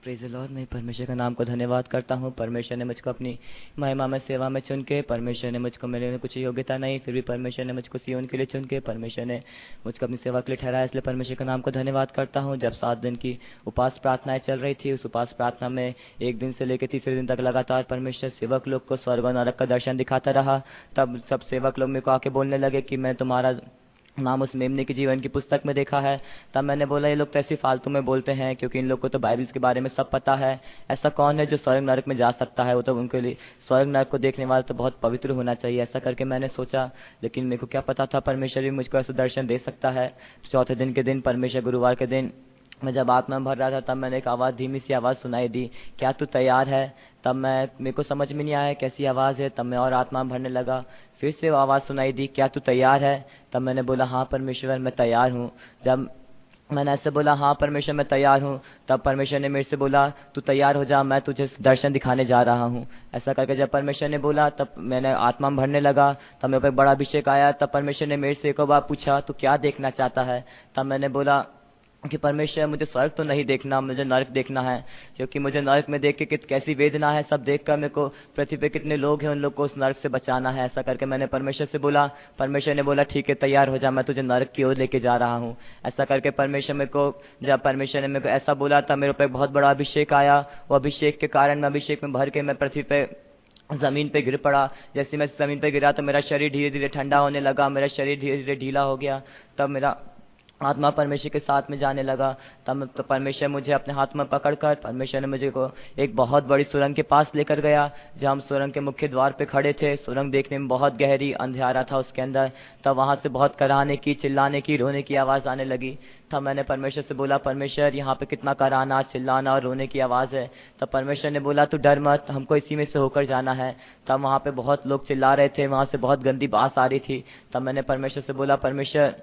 Praise the Lord. मैं परमेश्वर का नाम को धन्यवाद करता हूँ। परमेश्वर ने मुझको अपनी महिमा में सेवा में चुन के, परमेश्वर ने मुझको, मेरे में कुछ योग्यता नहीं, फिर भी परमेश्वर ने मुझको सिय्योन के लिए चुन के, परमेश्वर ने मुझको अपनी सेवा के लिए ठहराया। इसलिए परमेश्वर का नाम को धन्यवाद करता हूँ। जब 7 दिन की उपास प्रार्थनाएं चल रही थी, उस उपास प्रार्थना में एक दिन से लेकर तीसरे दिन तक लगातार परमेश्वर सेवक लोग को स्वर्ग और नरक का दर्शन दिखाता रहा। तब सब सेवक लोग मेरे को आके बोलने लगे कि मैं तुम्हारा नाम उस मेमने की जीवन की पुस्तक में देखा है। तब मैंने बोला, ये लोग तो ऐसी फालतू में बोलते हैं, क्योंकि इन लोग को तो बाइबल के बारे में सब पता है। ऐसा कौन है जो स्वर्ग नरक में जा सकता है? वो तो उनके लिए स्वर्ग नरक को देखने वाला तो बहुत पवित्र होना चाहिए। ऐसा करके मैंने सोचा, लेकिन मेरे को क्या पता था परमेश्वर भी मुझको ऐसा दर्शन दे सकता है। चौथे दिन के दिन, परमेश्वर गुरुवार के दिन, मैं जब आत्मा में भर रहा था, तब मैंने एक आवाज़, धीमी सी आवाज़ सुनाई दी, क्या तू तैयार है? तब मेरे को समझ में नहीं आया कैसी आवाज़ है। तब मैं और आत्मा में भरने लगा। फिर से वो आवाज़ सुनाई दी, क्या तू तैयार है? तब मैंने बोला, हाँ परमेश्वर मैं तैयार हूँ। जब मैंने ऐसे बोला, हाँ परमेश्वर मैं तैयार हूँ, तब परमेश्वर ने मेरे से बोला, तू तैयार हो जा, मैं तुझे दर्शन दिखाने जा रहा हूँ। ऐसा करके जब परमेश्वर ने बोला, तब मैंने आत्मा में भरने लगा। तब मेरे पर एक बड़ा अभिषेक आया। तब परमेश्वर ने मेरे से एक और बार पूछा, तू क्या देखना चाहता है? तब मैंने बोला कि परमेश्वर मुझे स्वर्ग तो नहीं देखना, मुझे नरक देखना है, क्योंकि मुझे नरक में देख के कैसी वेदना है, सब देखकर मेरे को पृथ्वी पे कितने लोग हैं, उन लोग को उस नरक से बचाना है। ऐसा करके मैंने परमेश्वर से बोला। परमेश्वर ने बोला, ठीक है तैयार हो जा, मैं तुझे नरक की ओर लेके जा रहा हूँ। ऐसा करके परमेश्वर मेरे को, जब परमेश्वर ने मेरे को ऐसा बोला, तब मेरे ऊपर एक बहुत बड़ा अभिषेक आया। वो अभिषेक के कारण मैं अभिषेक में भर के मैं पृथ्वी पे जमीन पे गिर पड़ा। जैसे मैं जमीन पे गिरा तो मेरा शरीर धीरे धीरे ठंडा होने लगा, मेरा शरीर धीरे धीरे ढीला हो गया। तब मेरा आत्मा परमेश्वर के साथ में जाने लगा। तब तो परमेश्वर मुझे अपने हाथ में पकड़कर, परमेश्वर ने मुझे को एक बहुत बड़ी सुरंग के पास लेकर गया, जहाँ हम सुरंग के मुख्य द्वार पे खड़े थे। सुरंग देखने में बहुत गहरी, अंधेरा था उसके अंदर। तब वहाँ से बहुत कराहने की, चिल्लाने की, रोने की आवाज़ आने लगी। तब मैंने परमेश्वर से बोला, परमेश्वर यहाँ पे कितना कराहना, चिल्लाना और रोने की आवाज़ है। तब परमेश्वर ने बोला, तू डर मत, हमको इसी में से होकर जाना है। तब वहाँ पे बहुत लोग चिल्ला रहे थे, वहाँ से बहुत गंदी बात आ रही थी। तब मैंने परमेश्वर से बोला, परमेश्वर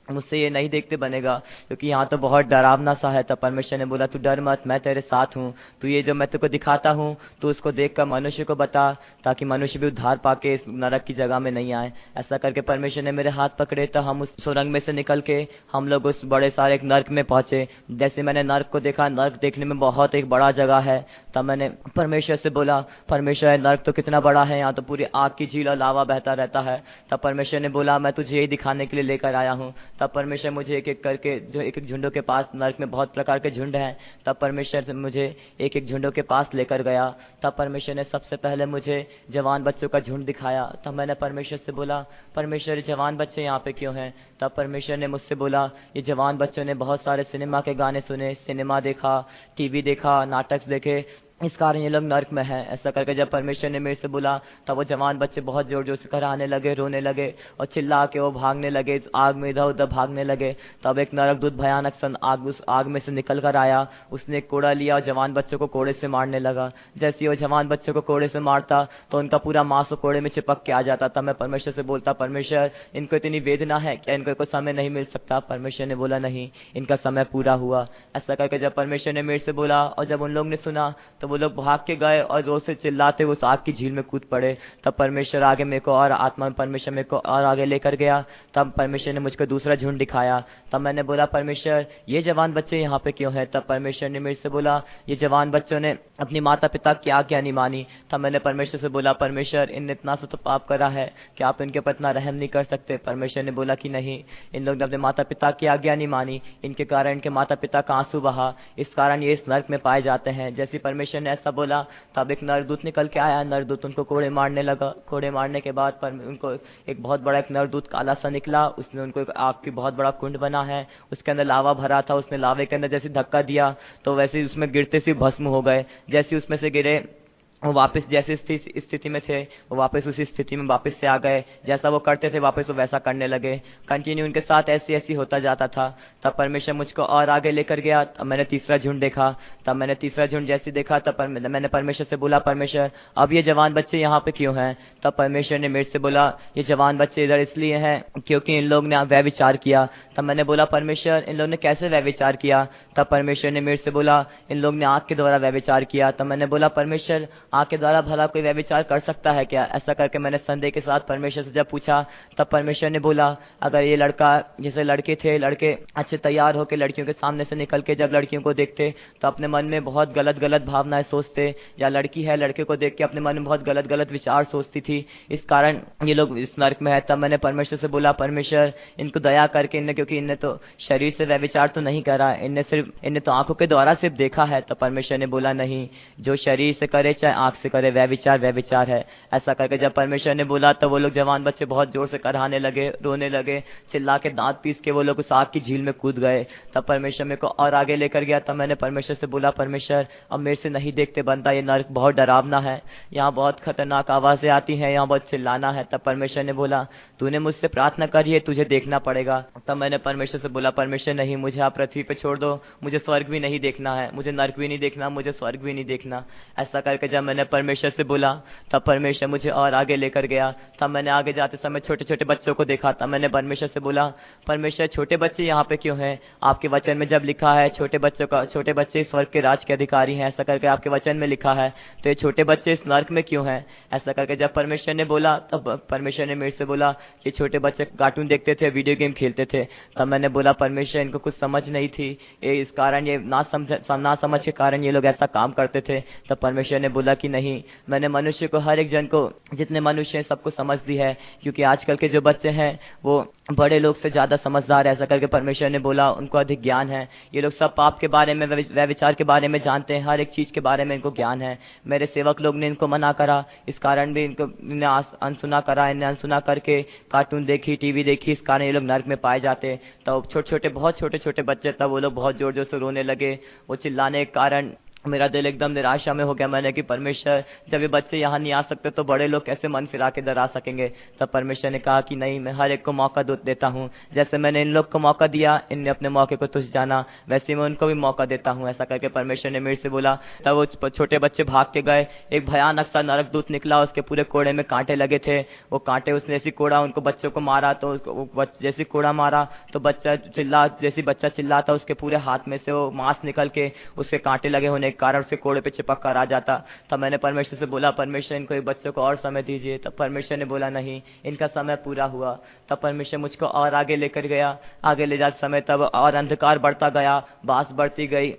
मुझसे ये नहीं देखते बनेगा, क्योंकि यहाँ तो बहुत डरावना सा है। तब परमेश्वर ने बोला, तू डर मत, मैं तेरे साथ हूँ। तू ये जो मैं तुझको दिखाता हूँ, तू उसको देखकर मनुष्य को बता, ताकि मनुष्य भी उद्धार पाके इस नरक की जगह में नहीं आए। ऐसा करके परमेश्वर ने मेरे हाथ पकड़े। तो हम उस सुरंग में से निकल के हम लोग उस बड़े सारे एक नर्क में पहुंचे। जैसे मैंने नर्क को देखा, नर्क देखने में बहुत एक बड़ा जगह है। तब मैंने परमेश्वर से बोला, परमेश्वर नर्क तो कितना बड़ा है, यहाँ तो पूरी आग की झील और लावा बहता रहता है। तब परमेश्वर ने बोला, मैं तुझे यही दिखाने के लिए लेकर आया हूँ। तब परमेश्वर मुझे एक एक करके, जो एक एक झुंडों के पास, नरक में बहुत प्रकार के झुंड हैं, तब परमेश्वर मुझे एक एक झुंडों के पास लेकर गया। तब परमेश्वर ने सबसे पहले मुझे जवान बच्चों का झुंड दिखाया। तब मैंने परमेश्वर से बोला, परमेश्वर जवान बच्चे यहाँ पे क्यों हैं? तब परमेश्वर ने मुझसे बोला, ये जवान बच्चों ने बहुत सारे सिनेमा के गाने सुने, सिनेमा देखा, टीवी देखा, नाटक देखे, इस कारण ये लोग नर्क में है। ऐसा करके जब परमेश्वर ने मेरे से बोला, तब वो जवान बच्चे बहुत जोर जोर से कराहने लगे, रोने लगे और चिल्ला के वो भागने लगे, आग में इधर उधर भागने लगे। तब एक नरक दूत भयानक सन आग, उस आग में से निकल कर आया। उसने एक कोड़ा लिया और जवान बच्चों को कोड़े से मारने लगा। जैसे ही वो जवान बच्चों को कोड़े से मारता, तो उनका पूरा मांस कोड़े में चिपक के आ जाता था। मैं परमेश्वर से बोलता, परमेश्वर इनको इतनी वेदना है, क्या इनको कोई समय नहीं मिल सकता? परमेश्वर ने बोला, नहीं, इनका समय पूरा हुआ। ऐसा करके जब परमेश्वर ने मेरे से बोला और जब उन लोग ने सुना, तो वो लोग भाग के गए और जोर से चिल्लाते उस आग की झील में कूद पड़े। तब परमेश्वर आगे मेरे को और आत्मा में परमेश्वर मेरे को और आगे लेकर गया। तब परमेश्वर ने मुझको दूसरा झुंड दिखाया। तब मैंने बोला, परमेश्वर ये जवान बच्चे यहाँ पे क्यों हैं? तब परमेश्वर ने मेरे से बोला, ये जवान बच्चों ने अपनी माता पिता की आज्ञा नहीं मानी। तब मैंने परमेश्वर से बोला, परमेश्वर इनने इतना सा तो पाप करा है कि आप इनके पर इतना रहम नहीं कर सकते? परमेश्वर ने बोला कि नहीं, इन लोग ने अपने माता पिता की आज्ञा नहीं मानी, इनके कारण इनके माता पिता का आंसू बहा, इस कारण ये इस नरक में पाए जाते हैं। जैसे परमेश्वर ने ऐसा बोला, तब एक नरदूत निकल के आया। नरदूत उनको कोड़े मारने लगा। कोड़े मारने के बाद पर उनको एक बहुत बड़ा एक नरदूत काला सा निकला। उसने उनको एक आग की बहुत बड़ा कुंड बना है, उसके अंदर लावा भरा था। उसने लावे के अंदर जैसे धक्का दिया, तो वैसे ही उसमें गिरते से भस्म हो गए। जैसे उसमें से गिरे, वो वापस जैसे स्थिति में थे, वो वापस उसी स्थिति में वापस से आ गए। जैसा वो करते थे वापस वो वैसा करने लगे। कंटिन्यू उनके साथ ऐसी होता जाता था। तब परमेश्वर मुझको और आगे लेकर गया। तब मैंने तीसरा झुंड देखा। तब मैंने तीसरा झुंड जैसे देखा, तब मैंने परमेश्वर से बोला, परमेश्वर अब ये जवान बच्चे यहाँ पे क्यों हैं? तब परमेश्वर ने मेरे से बोला, ये जवान बच्चे इधर इसलिए हैं क्योंकि इन लोग ने व्यभिचार किया। तब मैंने बोला, परमेश्वर इन लोग ने कैसे व्यभिचार किया? तब परमेश्वर ने मेरे से बोला, इन लोग ने आग के द्वारा व्यभिचार किया। तब मैंने बोला, परमेश्वर आंख के द्वारा भला कोई व्यभिचार कर सकता है क्या? ऐसा करके मैंने संदेह के साथ परमेश्वर से जब पूछा, तब परमेश्वर ने बोला, अगर ये लड़का, जैसे लड़के थे, लड़के अच्छे तैयार होकर लड़कियों के सामने से निकल के जब लड़कियों को देखते तो अपने मन में बहुत गलत गलत भावनाएं सोचते, या लड़की है लड़के को देख के अपने मन में बहुत गलत गलत विचार सोचती थी, इस कारण ये लोग इस नर्क में है। तब मैंने परमेश्वर से बोला, परमेश्वर इनको दया करके, इन्हें, क्योंकि इन्हें तो शरीर से व्यभिचार तो नहीं करा, इन्हें तो आंखों के द्वारा सिर्फ देखा है। तो परमेश्वर ने बोला, नहीं, जो शरीर से करे चाहे आंख से करे, व्यभिचार व्यभिचार है। ऐसा करके जब परमेश्वर ने बोला तो वो लोग जवान बच्चे बहुत जोर से कराहने लगे, रोने लगे, चिल्ला के दांत पीस के वो लोग उस आग की झील में कूद गए। तब परमेश्वर मेरे को और आगे लेकर गया। तब मैंने परमेश्वर से बोला, परमेश्वर अब मेरे से नहीं देखते बनता, ये नर्क बहुत डरावना है, यहाँ बहुत खतरनाक आवाजें आती हैं, यहाँ बहुत चिल्लाना है। तब परमेश्वर ने बोला, तूने मुझसे प्रार्थना करी है, तुझे देखना पड़ेगा। तब मैंने परमेश्वर से बोला, परमेश्वर नहीं, मुझे आप पृथ्वी पे छोड़ दो, मुझे स्वर्ग भी नहीं देखना है, मुझे नर्क भी नहीं देखना, मुझे स्वर्ग भी नहीं देखना। ऐसा करके जब मैंने परमेश्वर से बोला तब परमेश्वर मुझे और आगे लेकर गया। तब मैंने आगे जाते समय छोटे छोटे बच्चों को देखा। तब मैंने परमेश्वर से बोला, परमेश्वर छोटे बच्चे यहाँ पे क्यों हैं? आपके वचन में जब लिखा है छोटे बच्चे स्वर्ग के राज के अधिकारी हैं, ऐसा करके आपके वचन में लिखा है, तो ये छोटे बच्चे इस नर्क में क्यों हैं? ऐसा करके जब परमेश्वर ने बोला तब परमेश्वर ने मेरे से बोला कि छोटे बच्चे कार्टून देखते थे, वीडियो गेम खेलते थे। तब मैंने बोला, परमेश्वर इनको कुछ समझ नहीं थी, इस कारण ये ना समझ के कारण ये लोग ऐसा काम करते थे। तब परमेश्वर ने बोला कि नहीं, मैंने मनुष्य को, हर एक जन को, जितने मनुष्य हैं सबको समझ दी है, क्योंकि आजकल के जो बच्चे हैं वो बड़े लोग से ज्यादा समझदार है। ऐसा करके परमेश्वर ने बोला, उनको अधिक ज्ञान है, ये लोग सब पाप के बारे में, व्यभिचार के बारे में जानते हैं, हर एक चीज के बारे में इनको ज्ञान है। मेरे सेवक लोग ने इनको मना करा, इस कारण भी इन्हें अनसुना करा, इन्हें अनसुना करके कार्टून देखी, टीवी देखी, इस कारण ये लोग नर्क में पाए जाते। तब बहुत छोटे छोटे बच्चे, तब वो लोग बहुत जोर जोर से रोने लगे, वो चिल्लाने के कारण मेरा दिल एकदम निराशा में हो गया। मैंने कि परमेश्वर, जब ये बच्चे यहाँ नहीं आ सकते तो बड़े लोग कैसे मन फिरा के इधर आ सकेंगे? तब परमेश्वर ने कहा कि नहीं, मैं हर एक को मौका देता हूँ, जैसे मैंने इन लोग को मौका दिया, इनने अपने मौके को तुझ जाना, वैसे मैं उनको भी मौका देता हूँ। ऐसा करके परमेश्वर ने मेरे से बोला। तब वो छोटे बच्चे भाग के गए, एक भयानक सा नरक दूत निकला, उसके पूरे कोड़े में कांटे लगे थे। वो कांटे, उसने जैसी कोड़ा उनको बच्चों को मारा, तो जैसी कोड़ा मारा तो बच्चा चिल्लाता, उसके पूरे हाथ में से वो मांस निकल के उसके कांटे लगे होने के कारण उसके कोड़े पे चिपक कर आ जाता। तब मैंने परमेश्वर से बोला, परमेश्वर इनको एक बच्चों को और समय दीजिए। तब परमेश्वर ने बोला, नहीं, इनका समय पूरा हुआ। तब परमेश्वर मुझको और आगे लेकर गया। आगे ले जाते समय तब और अंधकार बढ़ता गया, बांस बढ़ती गई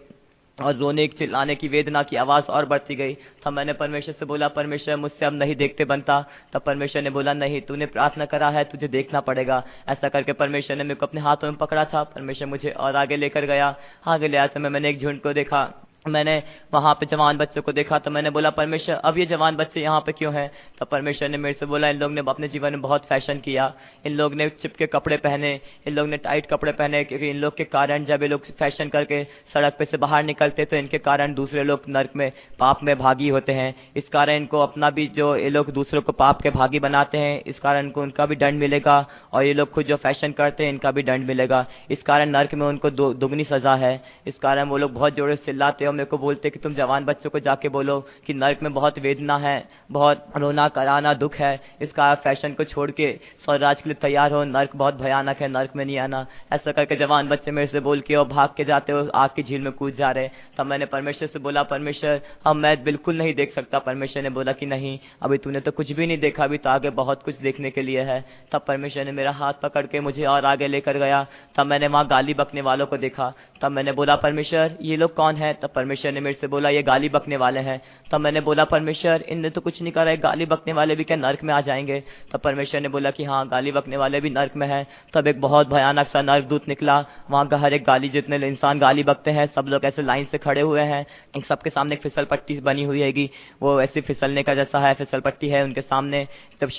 और रोने चिल्लाने की वेदना की आवाज और बढ़ती गई। तब मैंने परमेश्वर से बोला, परमेश्वर मुझसे अब नहीं देखते बनता। तब परमेश्वर ने बोला, नहीं, तूने प्रार्थना करा है, तुझे देखना पड़ेगा। ऐसा करके परमेश्वर ने मेरे को अपने हाथों में पकड़ा था। परमेश्वर मुझे और आगे लेकर गया। आगे ले आते समय मैंने एक झुंड को देखा, मैंने वहां पे जवान बच्चों को देखा। तो मैंने बोला, परमेश्वर अब ये जवान बच्चे यहाँ पे क्यों हैं? तो परमेश्वर ने मेरे से बोला, इन लोग ने अपने जीवन में बहुत फैशन किया, इन लोग ने चिपके कपड़े पहने, इन लोग ने टाइट कपड़े पहने, क्योंकि इन लोग के कारण जब ये लोग फैशन करके सड़क पे से बाहर निकलते तो इनके कारण दूसरे लोग नर्क में, पाप में भागी होते हैं। इस कारण इनको अपना भी, जो ये लोग दूसरों को पाप के भागी बनाते हैं, इस कारण इनको उनका भी दंड मिलेगा, और ये लोग खुद जो फैशन करते हैं इनका भी दंड मिलेगा। इस कारण नर्क में उनको दुगनी सजा है। इस कारण वो लोग बहुत जोर से चिल्लाते, मेरे को बोलते कि तुम जवान बच्चों को जाके बोलो कि नर्क में बहुत वेदना है, बहुत रोना कराना दुख है, इसका फैशन को छोड़ के स्वराज के लिए तैयार हो, नर्क बहुत भयानक है, नर्क में नहीं आना। ऐसा करके जवान बच्चे मेरे से बोल के और भाग के जाते हो, आग की झील में कूद जा रहे। तब मैंने परमेश्वर से बोला, परमेश्वर अब मैं बिल्कुल नहीं देख सकता। परमेश्वर ने बोला कि नहीं, अभी तूने तो कुछ भी नहीं देखा, अभी तो आगे बहुत कुछ देखने के लिए है। तब परमेश्वर ने मेरा हाथ पकड़ के मुझे और आगे लेकर गया। तब मैंने वहां गाली बकने वालों को देखा। तब मैंने बोला, परमेश्वर ये लोग कौन है? तब परमेश्वर ने मेरे से बोला, ये गाली बकने वाले हैं। तब मैंने बोला, परमेश्वर इनने तो कुछ नहीं करा है, गाली बकने वाले भी क्या नर्क में आ जाएंगे? तब परमेश्वर ने बोला कि हाँ, गाली बकने वाले भी नर्क में हैं। तब एक बहुत भयानक सा नर्क दूत निकला। वहां का हर एक गाली, जितने इंसान गाली बकते हैं सब लोग ऐसे लाइन से खड़े हुए हैं। एक सबके सामने एक फिसल पट्टी बनी हुई हैगी, वो ऐसे फिसलने का जैसा है, फिसल पट्टी है उनके सामने। तब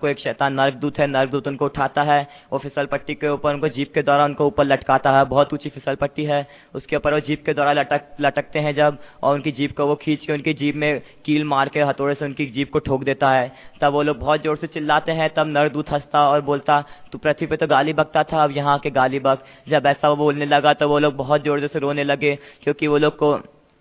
एक शैतान नर्क दूत है, नर्क दूत उनको उठाता है, वो फिसल पट्टी के ऊपर उनको जीप के द्वारा उनको ऊपर लटकाता है। बहुत ऊंची फिसल पट्टी है, उसके ऊपर वो जीप के द्वारा लटकते हैं जब, और उनकी जीप को वो खींच के उनकी जीप में कील मार के हथौड़े से उनकी जीप को ठोक देता है। तब वो लोग बहुत जोर से चिल्लाते हैं। तब नरदूत हंसता और बोलता, तू पृथ्वी पे तो गाली बकता था, अब यहाँ के गाली बक। जब ऐसा वो बोलने लगा तो वो लोग बहुत जोर से रोने लगे, क्योंकि वो लोग को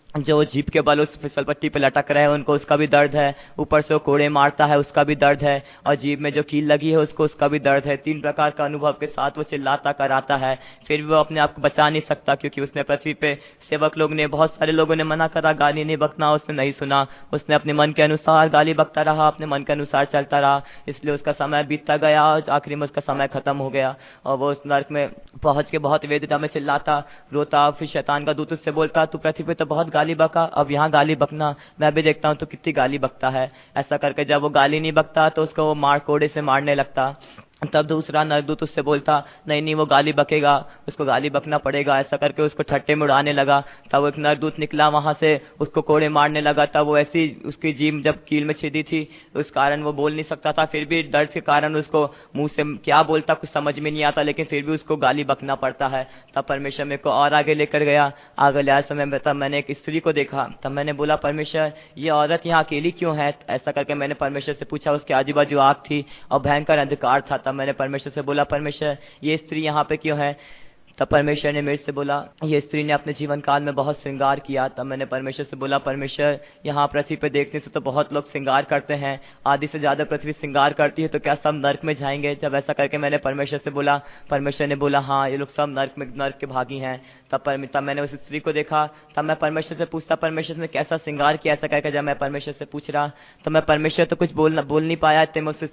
जो जीप के बल उस फिसल पट्टी पे लटक रहे हैं उनको उसका भी दर्द है, ऊपर से वो कोड़े मारता है उसका भी दर्द है, और जीप में जो कील लगी है उसको उसका भी दर्द है। 3 प्रकार का अनुभव के साथ वो चिल्लाता कराता है, फिर भी वो अपने आप को बचा नहीं सकता, क्योंकि उसने पृथ्वी पे सेवक लोग ने, बहुत सारे लोगों ने मना करा गाली नहीं बकना, उसने नहीं सुना। उसने अपने मन के अनुसार गाली बकता रहा, अपने मन के अनुसार चलता रहा, इसलिए उसका समय बीतता गया और आखिरी में उसका समय खत्म हो गया। और वो उस नरक में पहुंच के बहुत वेदना में चिल्लाता रोता। फिर शैतान का दूत उससे बोलता, तू पृथ्वी पे तो बहुत गाली बका, अब यहाँ गाली बकना, मैं भी देखता हूँ तो कितनी गाली बकता है। ऐसा करके जब वो गाली नहीं बकता तो उसको वो मार कोड़े से मारने लगता। तब दूसरा नरदूत उससे बोलता, नहीं नहीं वो गाली बकेगा, उसको गाली बकना पड़ेगा। ऐसा करके उसको ठट्टे में उड़ाने लगा। तब एक नरदूत निकला वहां से, उसको कोड़े मारने लगा। तब वो ऐसी उसकी जीभ जब कील में छिदी थी उस कारण वो बोल नहीं सकता था, फिर भी दर्द के कारण उसको मुंह से क्या बोलता कुछ समझ में नहीं आता, लेकिन फिर भी उसको गाली बकना पड़ता है। तब परमेश्वर मेरे को और आगे लेकर गया। आगे ले समय में तब मैंने एक स्त्री को देखा। तब मैंने बोला, परमेश्वर ये औरत यहाँ अकेली क्यों है? ऐसा करके मैंने परमेश्वर से पूछा। उसके आजू बाजू आग थी और भयंकर अंधकार था। तब मैंने परमेश्वर से बोला, परमेश्वर ये स्त्री यहाँ पे क्यों है? तब परमेश्वर ने मेरे से बोला, ये स्त्री ने अपने जीवन काल में बहुत श्रृंगार किया। तब मैंने परमेश्वर से बोला, परमेश्वर यहाँ पृथ्वी पे देखने से तो बहुत लोग श्रृंगार करते हैं, आधी से ज्यादा पृथ्वी श्रृंगार करती है, तो क्या सब नर्क में जाएंगे? जब ऐसा करके मैंने परमेश्वर से बोला, परमेश्वर ने बोला, हाँ ये लोग सब नर्क के भागी हैं। तब मैंने उस स्त्री को देखा। तब मैं परमेश्वर से पूछता, परमेश्वर ने कैसा श्रृंगार किया? ऐसा करके जब मैं परमेश्वर से पूछ रहा तो मैं परमेश्वर तो कुछ बोल नहीं पाया। तो मैं उस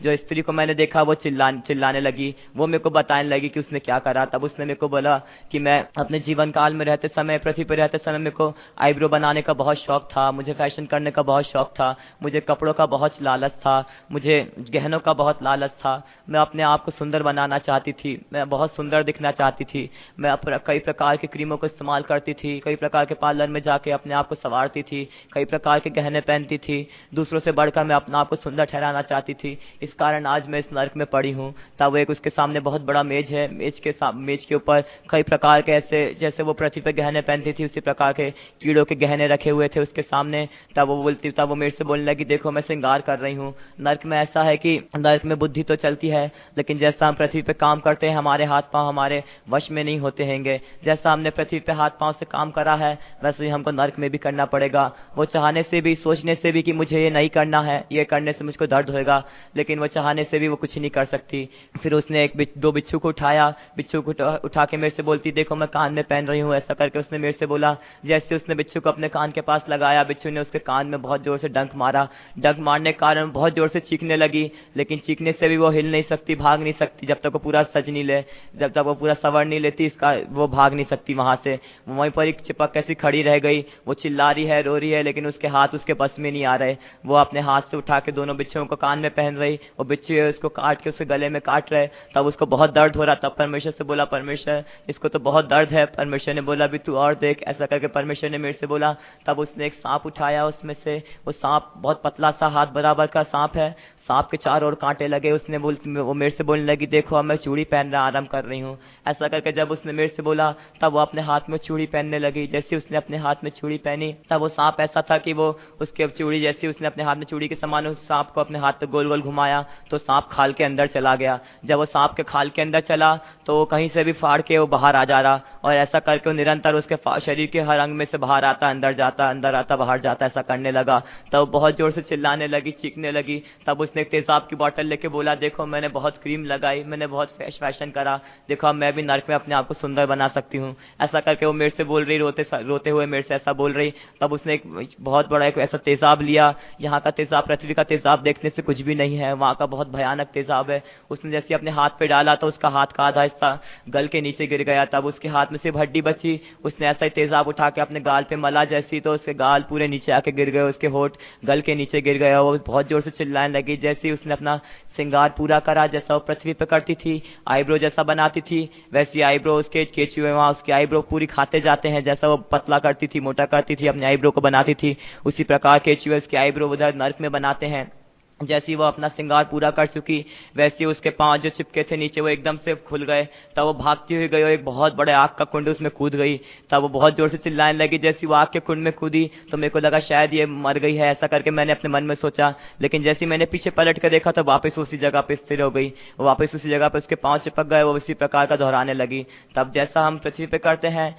जो स्त्री को मैंने देखा वो चिल्लाने लगी, वो मेरे को बताने लगी कि उसने क्या करा। तब उसने को बोला कि मैं अपने जीवन काल में रहते समय, पृथ्वी पर रहते समय मेरे को आईब्रो बनाने का बहुत शौक था, मुझे फैशन करने का बहुत शौक था, मुझे कपड़ों का बहुत लालच था, मुझे गहनों का बहुत लालच था, मैं अपने आप को सुंदर बनाना चाहती थी, मैं बहुत सुंदर दिखना चाहती थी, मैं कई प्रकार की क्रीमों को इस्तेमाल करती थी, कई प्रकार के पार्लर में जाके अपने आप को संवारती थी, कई प्रकार के गहने पहनती थी, दूसरों से बढ़कर मैं अपने आप को सुंदर ठहराना चाहती थी। इस कारण आज मैं इस नर्क में पड़ी हूँ। तब एक उसके सामने बहुत बड़ा मेज है, मेज के ऊपर कई प्रकार के ऐसे, जैसे वो पृथ्वी पे गहने पहनती थी उसी प्रकार के कीड़ों के गहने रखे हुए थे उसके सामने। तब वो मेरे से बोलने लगी, देखो मैं श्रृंगार कर रही हूँ। नर्क में ऐसा है कि नर्क में बुद्धि तो चलती है, लेकिन जैसा हम पृथ्वी पे काम करते हैं हमारे हाथ पांव हमारे वश में नहीं होते हैंगे। जैसा हमने पृथ्वी पे हाथ पांव से काम करा है वैसे ही हमको नर्क में भी करना पड़ेगा। वो चाहने से भी, सोचने से भी कि मुझे ये नहीं करना है, ये करने से मुझको दर्द होएगा, लेकिन वो चाहने से भी वो कुछ नहीं कर सकती। फिर उसने दो बिच्छू को उठाया, बिच्छू को उठा के मेरे से बोलती, देखो मैं कान में पहन रही हूँ। ऐसा करके उसने मेरे से बोला। जैसे उसने बिच्छू को अपने कान के पास लगाया, बिच्छू ने उसके कान में बहुत जोर से डंक मारा। डंक मारने के कारण बहुत जोर से चीखने लगी, लेकिन चीखने से भी वो हिल नहीं सकती, भाग नहीं सकती, जब तक वो पूरा सज नहीं ले, जब तक वो पूरा सवर नहीं लेती इसका वो भाग नहीं सकती। वहां से वहीं पर एक चिपक कैसी खड़ी रह गई। वो चिल्ला रही है, रो रही है, लेकिन उसके हाथ उसके बस में नहीं आ रहे। वो अपने हाथ से उठा के दोनों बिच्छुओं को कान में पहन रही, वो बिच्छू है उसको काट के उसके गले में काट रहे। तब उसको बहुत दर्द हो रहा। तब परमेश्वर से बोला, परमेश्वर इसको तो बहुत दर्द है। परमेश्वर ने बोला, भी तू और देख। ऐसा करके परमेश्वर ने मेरे से बोला। तब उसने एक सांप उठाया, उसमें से वो सांप बहुत पतला सा हाथ बराबर का सांप है, सांप के चारों ओर कांटे लगे। वो मेरे से बोलने लगी, देखो अब मैं चूड़ी पहनना आरंभ कर रही हूँ। ऐसा करके जब उसने मेरे से बोला तब वो अपने हाथ में चूड़ी पहनने लगी। जैसे उसने अपने हाथ में चूड़ी पहनी तब वो सांप ऐसा था कि वो उसके चूड़ी, जैसे उसने अपने हाथ में चूड़ी के समान उस सांप को अपने हाथ पे गोल गोल घुमाया तो सांप खाल के अंदर चला गया। जब वो सांप के खाल के अंदर चला तो वो कहीं से भी फाड़ के वो बाहर आ जा रहा, और ऐसा करके वो निरंतर उसके शरीर के हर अंग में से बाहर आता, अंदर जाता, अंदर आता, बाहर जाता, ऐसा करने लगा। तब बहुत जोर से चिल्लाने लगी, चीखने लगी। तब उसने एक तेजाब की बोतल लेके बोला, देखो मैंने बहुत क्रीम लगाई, मैंने बहुत फैशन करा, देखो अब मैं भी नर्क में अपने आप को सुंदर बना सकती हूँ। ऐसा करके वो मेरे से बोल रही, रोते हुए मेरे से ऐसा बोल रही। तब उसने एक बहुत बड़ा एक ऐसा तेजाब लिया। यहाँ का तेजाब पृथ्वी का तेजाब देखने से कुछ भी नहीं है, वहाँ का बहुत भयानक तेजाब है। उसने जैसे अपने हाथ पे डाला तो उसका हाथ का आधा हिस्सा गल के नीचे गिर गया। तब उसके हाथ में सिर्फ हड्डी बची। उसने ऐसा ही तेजाब उठा के अपने गाल पे मला जैसी, तो उसके गाल पूरे नीचे आके गिर गए, उसके होठ गल के नीचे गिर गया। वो बहुत जोर से चिल्लाने लगी। जैसे उसने अपना श्रृंगार पूरा करा, जैसा वो पृथ्वी पे करती थी, आईब्रो जैसा बनाती थी, वैसी आईब्रो उसके केचुए वहां उसकी आईब्रो पूरी खाते जाते हैं। जैसा वो पतला करती थी, मोटा करती थी, अपने आईब्रो को बनाती थी, उसी प्रकार केचुए उसकी आईब्रो उधर नर्क में बनाते हैं। जैसी वो अपना श्रृंगार पूरा कर चुकी वैसे उसके पांव जो चिपके थे नीचे वो एकदम से खुल गए। तब वो भागती हुई गई और एक बहुत बड़े आग का कुंड उसमें कूद गई। तब वो बहुत जोर से चिल्लाने लगी। जैसी वो आग के कुंड में कूदी तो मेरे को लगा शायद ये मर गई है, ऐसा करके मैंने अपने मन में सोचा। लेकिन जैसे मैंने पीछे पलट कर देखा तो वापस उसी जगह पे स्थिर हो गई, वापस उसी जगह पे उसके पांव चिपक गए, वो उसी प्रकार का दोहराने लगी। तब जैसा हम पृथ्वी पे करते हैं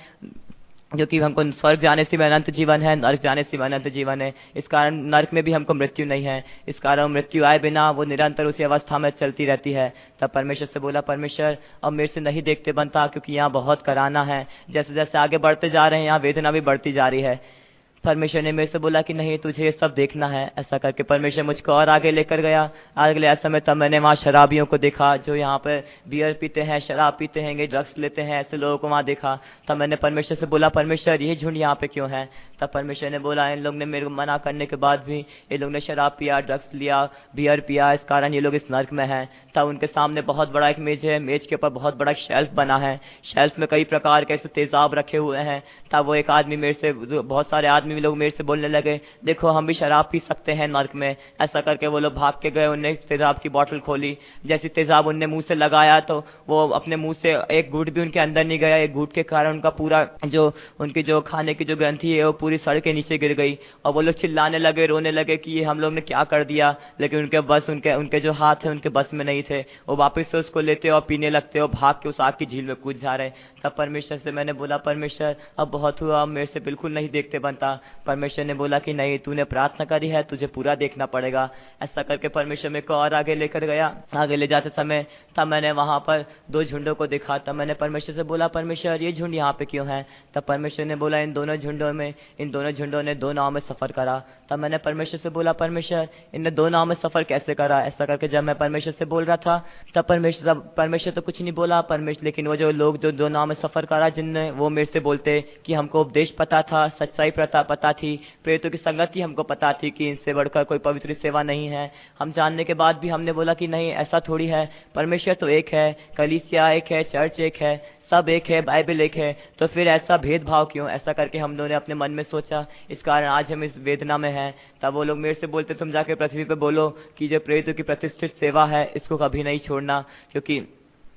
जो कि हमको स्वर्ग जाने से भी अनंत जीवन है, नरक जाने से भी अनंत जीवन है। इस कारण नरक में भी हमको मृत्यु नहीं है। इस कारण मृत्यु आए बिना वो निरंतर उसी अवस्था में चलती रहती है। तब परमेश्वर से बोला, परमेश्वर अब मेरे से नहीं देखते बनता, क्योंकि यहाँ बहुत कराना है। जैसे जैसे आगे बढ़ते जा रहे हैं यहाँ वेदना भी बढ़ती जा रही है। परमेश्वर ने मेरे से बोला कि नहीं, तुझे ये सब देखना है। ऐसा करके परमेश्वर मुझको और आगे लेकर गया। आगे ले समय तब मैंने वहाँ शराबियों को देखा, जो यहाँ पर बियर पीते हैं, शराब पीते हैं, ड्रग्स लेते हैं, ऐसे लोगों को वहाँ देखा। तब मैंने परमेश्वर से बोला, परमेश्वर ये झुंड यहाँ पे क्यों है? तब परमेश्वर ने बोला, इन लोग ने मेरे को मना करने के बाद भी इन लोग ने शराब पिया, ड्रग्स लिया, बियर पिया, इस कारण ये लोग इस नर्क में हैं। तब उनके सामने बहुत बड़ा एक मेज है, मेज के ऊपर बहुत बड़ा शेल्फ बना है, शेल्फ में कई प्रकार के ऐसे तेजाब रखे हुए हैं। तब वो एक आदमी मेरे से, बहुत सारे आदमी लोग मेरे से बोलने लगे, देखो हम भी शराब पी सकते हैं नर्क में। ऐसा करके वो लोग भाग के गए, उनने तेजाब की बोतल खोली। जैसी तेजाब उनने मुंह से लगाया तो वो अपने मुंह से एक घूंट भी उनके अंदर नहीं गया। एक घूंट के कारण उनका पूरा जो उनकी जो खाने की जो ग्रंथि है वो पूरी सड़ के नीचे गिर गई। और वो लोग चिल्लाने लगे, रोने लगे कि ये हम लोग ने क्या कर दिया। लेकिन उनके जो हाथ है उनके बस में नहीं थे। वो वापस से उसको लेते और पीने लगते और भाग के उस आग की झील में कूद जा रहे। तब परमेश्वर से मैंने बोला, परमेश्वर अब बहुत हुआ, अब मेरे से बिल्कुल नहीं देखते बनता। परमेश्वर ने बोला कि नहीं, तूने प्रार्थना करी है, तुझे पूरा देखना पड़ेगा। ऐसा करके परमेश्वर मेरे को और आगे लेकर गया। आगे ले जाते समय तब मैंने वहां पर दो झुंडों को देखा। तब मैंने परमेश्वर से बोला, परमेश्वर ये झुंड यहाँ पे क्यों है? तब परमेश्वर ने बोला, इन दोनों झुंडों ने दो नाव में सफर करा। तब मैंने परमेश्वर से बोला, परमेश्वर इनने दो नाव में सफर कैसे करा? ऐसा करके जब मैं परमेश्वर से बोल रहा था तब परमेश्वर तो कुछ नहीं बोला। लेकिन वो जो लोग जो दो नाव में सफर करा, जिनने वो मेरे से बोलते कि हमको उपदेश पता था, सच्चाई पता थी, प्रेरितों की संगति हमको पता थी कि इनसे बढ़कर कोई पवित्र सेवा नहीं है। हम जानने के बाद भी हमने बोला कि नहीं, ऐसा थोड़ी है, परमेश्वर तो एक है, कलीसिया एक है, चर्च एक है, सब एक है, बाइबल एक है, तो फिर ऐसा भेदभाव क्यों? ऐसा करके हम लोगों ने अपने मन में सोचा। इस कारण आज हम इस वेदना में हैं। तब वो लोग मेरे से बोलते, तुम जाके पृथ्वी पे बोलो कि जो प्रेरितों की प्रतिष्ठित सेवा है इसको कभी नहीं छोड़ना, क्योंकि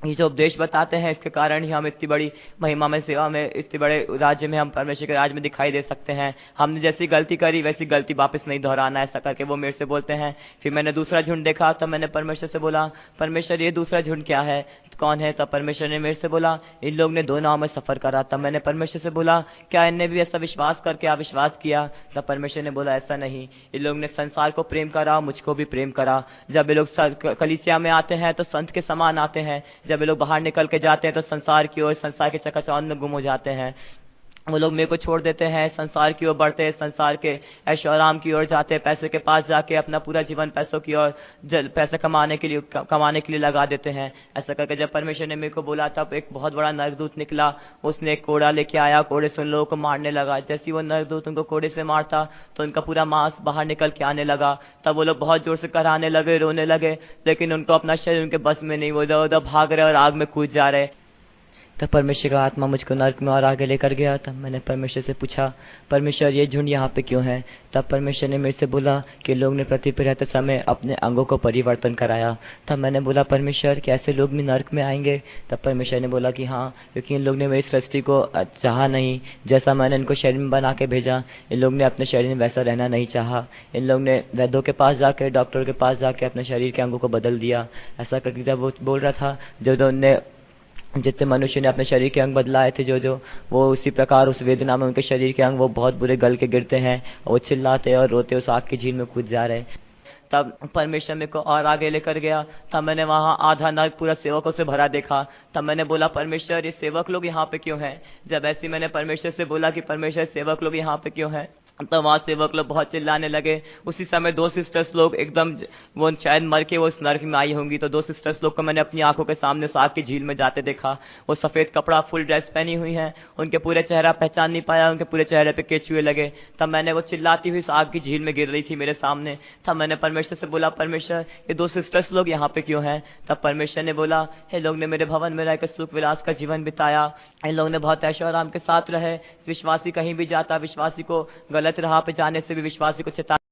ये जो उपदेश बताते हैं इसके कारण ही हम इतनी बड़ी महिमा में, सेवा में, इतने बड़े राज्य में, हम परमेश्वर के राज्य में दिखाई दे सकते हैं। हमने जैसी गलती करी वैसी गलती वापस नहीं दोहराना। ऐसा करके वो मेरे से बोलते हैं। फिर मैंने दूसरा झुंड देखा। तब मैंने परमेश्वर से बोला, परमेश्वर ये दूसरा झुंड क्या है, कौन है? तब परमेश्वर ने मेरे से बोला, इन लोग ने दो नाव में सफर करा। तब मैंने परमेश्वर से बोला, क्या इनने भी ऐसा विश्वास करके अविश्वास किया? तब परमेश्वर ने बोला, ऐसा नहीं, इन लोग ने संसार को प्रेम करा, मुझको भी प्रेम करा। जब ये लोग कलीसिया में आते हैं तो संत के समान आते हैं, जब ये लोग बाहर निकल के जाते हैं तो संसार की ओर, संसार के चकाचौंध में गुम हो जाते हैं। वो लोग मेरे को छोड़ देते हैं, संसार की ओर बढ़ते हैं, संसार के ऐशो आराम की ओर जाते हैं, पैसे के पास जाके अपना पूरा जीवन पैसों की ओर, पैसे कमाने के लिए लगा देते हैं। ऐसा करके जब परमेश्वर ने मेरे को बोला तब एक बहुत बड़ा नरकदूत निकला। उसने एक कोड़ा लेके आया, कोड़े से उन लोगों को मारने लगा। जैसे वो नरकदूत उनको कोड़े से मारता तो उनका पूरा मांस बाहर निकल के आने लगा। तब वो लोग बहुत जोर से कराहने लगे, रोने लगे, लेकिन उनको अपना शरीर उनके बस में नहीं, वो इधर उधर भाग रहे और आग में कूद जा रहे। तब परमेश्वर का आत्मा मुझको नर्क में और आगे लेकर गया। तब मैंने परमेश्वर से पूछा, परमेश्वर ये झुंड यहाँ पे क्यों है? तब परमेश्वर ने मेरे से बोला कि लोग ने पृथ्वी पर रहते समय अपने अंगों को परिवर्तन कराया। तब मैंने बोला, परमेश्वर क्या ऐसे लोग भी नर्क में आएंगे? तब परमेश्वर ने बोला कि हाँ, क्योंकि इन लोग ने मेरी सृष्टि को चाहा नहीं, जैसा मैंने इनको शरीर में बना के भेजा, इन लोग ने अपने शरीर में वैसा रहना नहीं चाहा। इन लोग ने वैद्यों के पास जाकर, डॉक्टर के पास जाके अपने शरीर के अंगों को बदल दिया। ऐसा करके जब वो बोल रहा था, जब उनने जितने मनुष्य ने अपने शरीर के अंग बदलाए थे, जो वो उसी प्रकार उस वेदना में उनके शरीर के अंग वो बहुत बुरे गल के गिरते हैं, वो चिल्लाते और रोते उस आग की झील में कूद जा रहे। तब परमेश्वर मेरे को और आगे लेकर गया। तब मैंने वहाँ आधा नर्क पूरा सेवकों से भरा देखा। तब मैंने बोला, परमेश्वर ये सेवक लोग यहाँ पे क्यों हैं? जब ऐसे मैंने परमेश्वर से बोला कि परमेश्वर सेवक लोग यहाँ पे क्यों हैं, तब वहाँ सेवक लोग बहुत चिल्लाने लगे। उसी समय दो सिस्टर्स लोग एकदम, वो शायद मर के वो इस नर्क में आई होंगी, तो दो सिस्टर्स लोग को मैंने अपनी आंखों के सामने उस आग की झील में जाते देखा। वो सफेद कपड़ा, फुल ड्रेस पहनी हुई हैं, उनके पूरे चेहरा पहचान नहीं पाया, उनके पूरे चेहरे पे केचुए लगे। तब मैंने वो चिल्लाती हुई इस आग की झील में गिर रही थी मेरे सामने। तब मैंने परमेश्वर से बोला, परमेश्वर ये दो सिस्टर्स लोग यहाँ पे क्यों हैं? तब परमेश्वर ने बोला, ये लोग ने मेरे भवन में रहकर सुख विलास का जीवन बिताया, इन लोगों ने बहुत ऐशो आराम के साथ रहे। विश्वासी कहीं भी जाता, विश्वासी को गलत राह पे जाने से भी विश्वासी को चेता